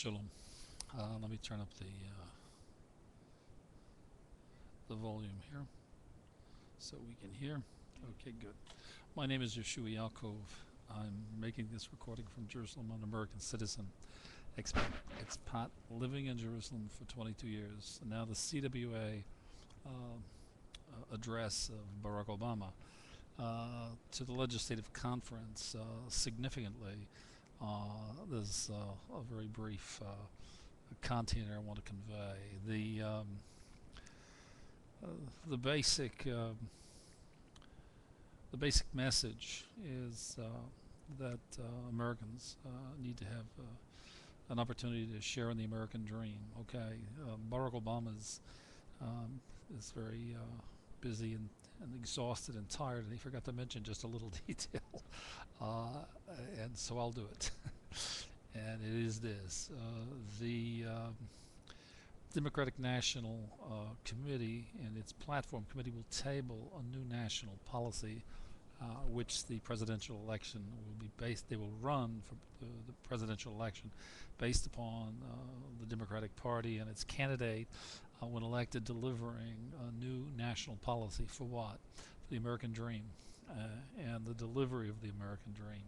Shalom. Let me turn up the volume here so we can hear. Okay, good. My name is Yehoshua Ya'acov. I'm making this recording from Jerusalem. I'm an American citizen, expat living in Jerusalem for 22 years. And now the CWA address of Barack Obama to the legislative conference. Significantly, there's a very brief content I want to convey. The basic message is that Americans need to have an opportunity to share in the American dream. Okay, Barack Obama is very busy and exhausted and tired, and he forgot to mention just a little detail, and so I'll do it. And it is this: the Democratic National Committee and its platform committee will table a new national policy, which the presidential election will be based. They will run for the presidential election based upon the Democratic Party and its candidate, when elected, delivering a new national policy for what? For the American dream, and the delivery of the American dream.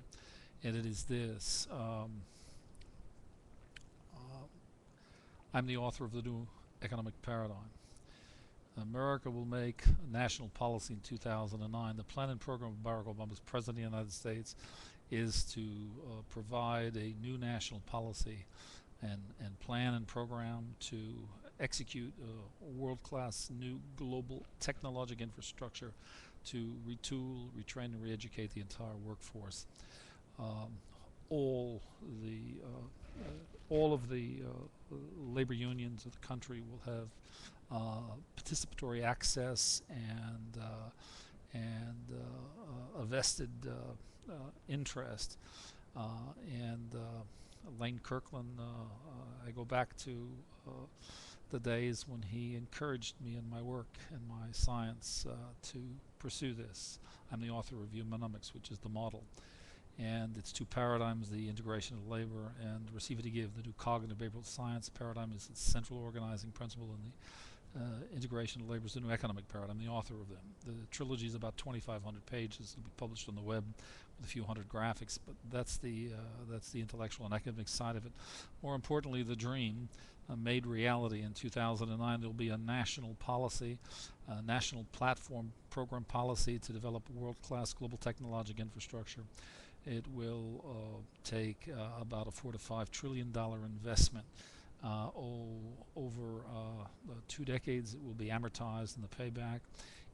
And it is this. I'm the author of the new economic paradigm. America will make national policy in 2009. The plan and program of Barack Obama as President of the United States is to provide a new national policy and plan and program to execute a world-class new global technological infrastructure to retool, retrain, and re-educate the entire workforce. All of the labor unions of the country will have participatory access and a vested interest. Lane Kirkland, I go back to the days when he encouraged me in my work and my science to pursue this. I'm the author of Humanomics, which is the model. And its two paradigms, the integration of labor and receive it to give. The new cognitive behavioral science paradigm is its central organizing principle, and the integration of labor is the new economic paradigm. I'm the author of them. The trilogy is about 2,500 pages. It'll be published on the web with a few hundred graphics, but that's the intellectual and academic side of it. More importantly, the dream made reality. In 2009, there will be a national policy, a national platform program policy to develop world-class global technological infrastructure. It will take about a $4 to $5 trillion investment over 2 decades. It will be amortized in the payback.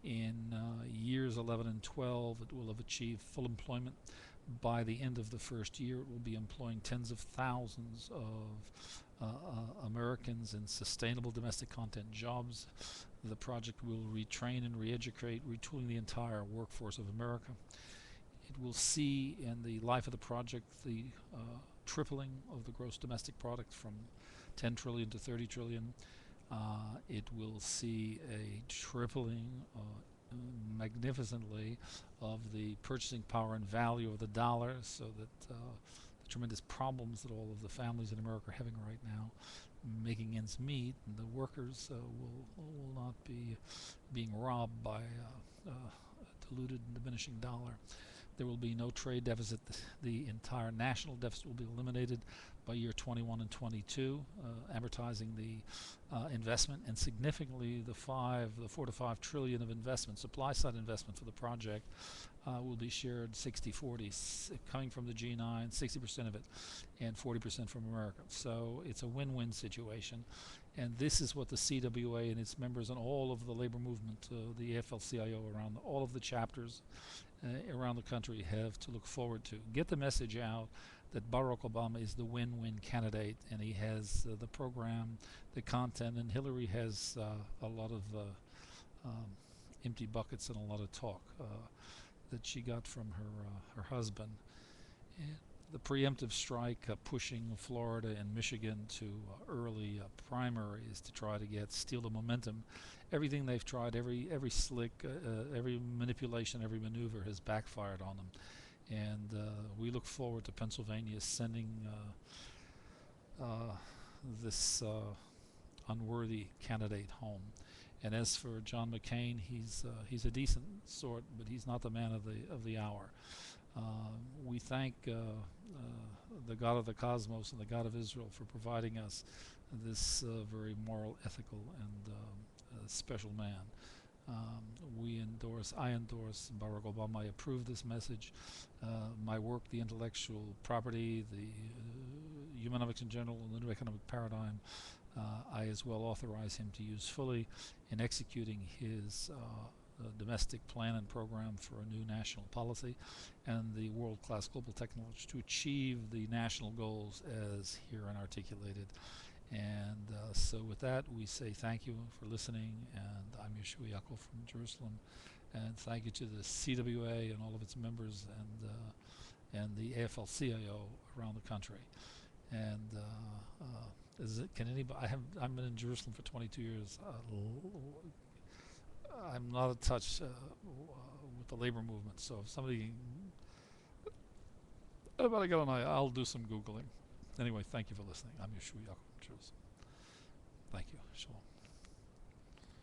In years 11 and 12, it will have achieved full employment. By the end of the first year, it will be employing tens of thousands of Americans in sustainable domestic content jobs. The project will retrain and re-educate, retooling the entire workforce of America. It will see in the life of the project the tripling of the gross domestic product from 10 trillion to 30 trillion. It will see a tripling magnificently of the purchasing power and value of the dollar, so that the tremendous problems that all of the families in America are having right now, making ends meet, and the workers will not be being robbed by a diluted and diminishing dollar. There will be no trade deficit. The entire national deficit will be eliminated by year 21 and 22, amortizing the investment, and significantly the 4 to 5 trillion of investment, supply side investment for the project, will be shared 60-40, coming from the G9, 60% of it, and 40% from America. So it's a win-win situation, and this is what the CWA and its members and all of the labor movement, the AFL-CIO, around all of the chapters around the country have to look forward to. Get the message out that Barack Obama is the win-win candidate, and he has the program, the content, and Hillary has a lot of empty buckets and a lot of talk that she got from her husband. And the preemptive strike pushing Florida and Michigan to early primaries to try to steal the momentum. Everything they've tried, every slick, every manipulation, every maneuver has backfired on them. And we look forward to Pennsylvania sending this unworthy candidate home. And as for John McCain, he's a decent sort, but he's not the man of the hour. We thank the God of the cosmos and the God of Israel for providing us this very moral, ethical, and special man. I endorse Barack Obama. I approve this message. My work, the intellectual property, the Humanomics in general, and the new economic paradigm, I as well authorize him to use fully in executing his domestic plan and program for a new national policy and the world-class global technology to achieve the national goals as herein articulated. And so with that, we say thank you for listening, and I'm Yehoshua Ya'acov from Jerusalem, and thank you to the CWA and all of its members and the AFL-CIO around the country. And can anybody? I've been in Jerusalem for 22 years. I'm not in touch with the labor movement, so if somebody about to get on, I'll do some Googling. Anyway, thank you for listening. I'm Yehoshua Ya'acov from Jerusalem. Thank you. Shalom.